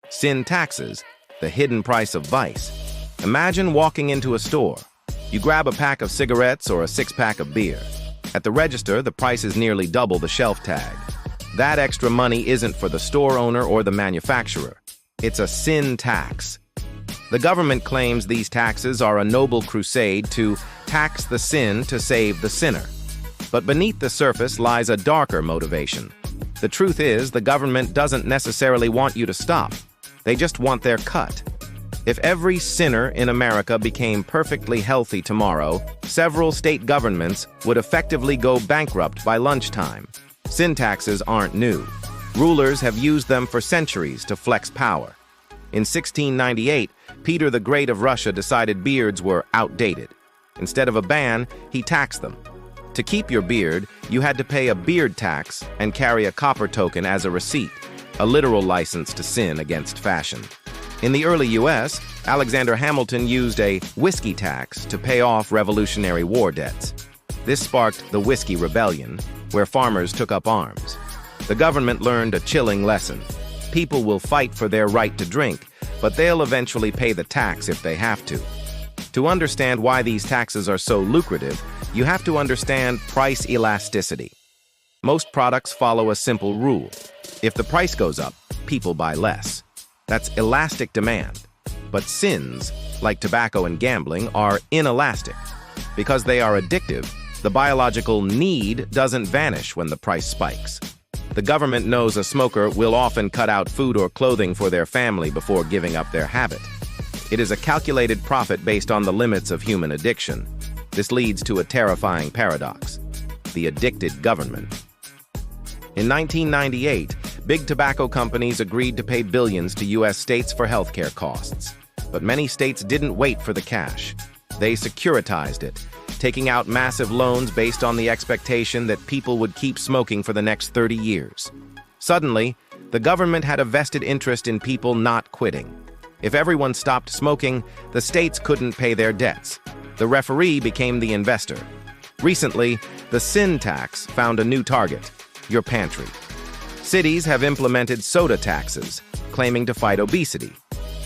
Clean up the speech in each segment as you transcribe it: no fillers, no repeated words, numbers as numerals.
Sin taxes, the hidden price of vice. Imagine walking into a store. You grab a pack of cigarettes or a six-pack of beer. At the register, the price is nearly double the shelf tag. That extra money isn't for the store owner or the manufacturer. It's a sin tax. The government claims these taxes are a noble crusade to tax the sin to save the sinner. But beneath the surface lies a darker motivation. The truth is, the government doesn't necessarily want you to stop. They just want their cut. If every sinner in America became perfectly healthy tomorrow, several state governments would effectively go bankrupt by lunchtime. Sin taxes aren't new. Rulers have used them for centuries to flex power. In 1698, Peter the Great of Russia decided beards were outdated. Instead of a ban, he taxed them. To keep your beard, you had to pay a beard tax and carry a copper token as a receipt, a literal license to sin against fashion. In the early U.S., Alexander Hamilton used a whiskey tax to pay off Revolutionary War debts. This sparked the Whiskey Rebellion, where farmers took up arms. The government learned a chilling lesson. People will fight for their right to drink, but they'll eventually pay the tax if they have to. To understand why these taxes are so lucrative, you have to understand price elasticity. Most products follow a simple rule. If the price goes up, people buy less. That's elastic demand. But sins, like tobacco and gambling, are inelastic. Because they are addictive, the biological need doesn't vanish when the price spikes. The government knows a smoker will often cut out food or clothing for their family before giving up their habit. It is a calculated profit based on the limits of human addiction. This leads to a terrifying paradox: the addicted government. In 1998, big tobacco companies agreed to pay billions to U.S. states for healthcare costs. But many states didn't wait for the cash. They securitized it, taking out massive loans based on the expectation that people would keep smoking for the next 30 years. Suddenly, the government had a vested interest in people not quitting. If everyone stopped smoking, the states couldn't pay their debts. The referee became the investor. Recently, the sin tax found a new target: your pantry. Cities have implemented soda taxes, claiming to fight obesity.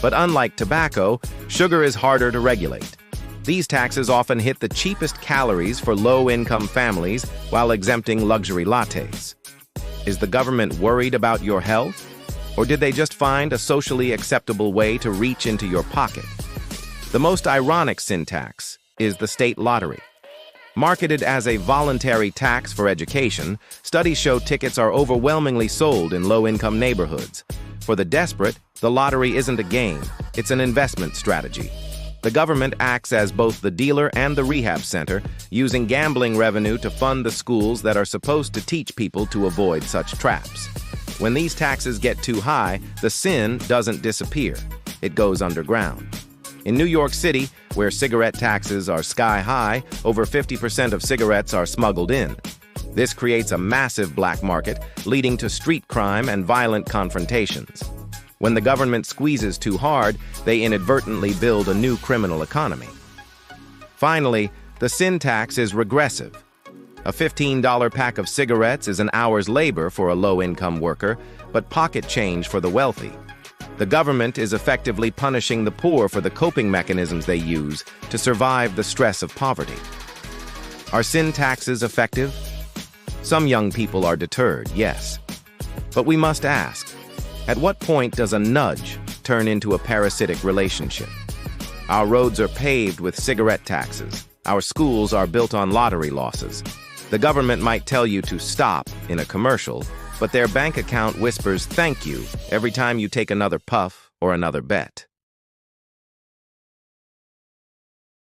But unlike tobacco, sugar is harder to regulate. These taxes often hit the cheapest calories for low-income families while exempting luxury lattes. Is the government worried about your health? Or did they just find a socially acceptable way to reach into your pocket? The most ironic sin tax is the state lottery. Marketed as a voluntary tax for education, studies show tickets are overwhelmingly sold in low-income neighborhoods. For the desperate, the lottery isn't a game, it's an investment strategy. The government acts as both the dealer and the rehab center, using gambling revenue to fund the schools that are supposed to teach people to avoid such traps. When these taxes get too high, the sin doesn't disappear. It goes underground. In New York City, where cigarette taxes are sky-high, over 50% of cigarettes are smuggled in. This creates a massive black market, leading to street crime and violent confrontations. When the government squeezes too hard, they inadvertently build a new criminal economy. Finally, the sin tax is regressive. A $15 pack of cigarettes is an hour's labor for a low-income worker, but pocket change for the wealthy. The government is effectively punishing the poor for the coping mechanisms they use to survive the stress of poverty. Are sin taxes effective? Some young people are deterred, yes. But we must ask, at what point does a nudge turn into a parasitic relationship? Our roads are paved with cigarette taxes. Our schools are built on lottery losses. The government might tell you to stop in a commercial, but their bank account whispers thank you every time you take another puff or another bet.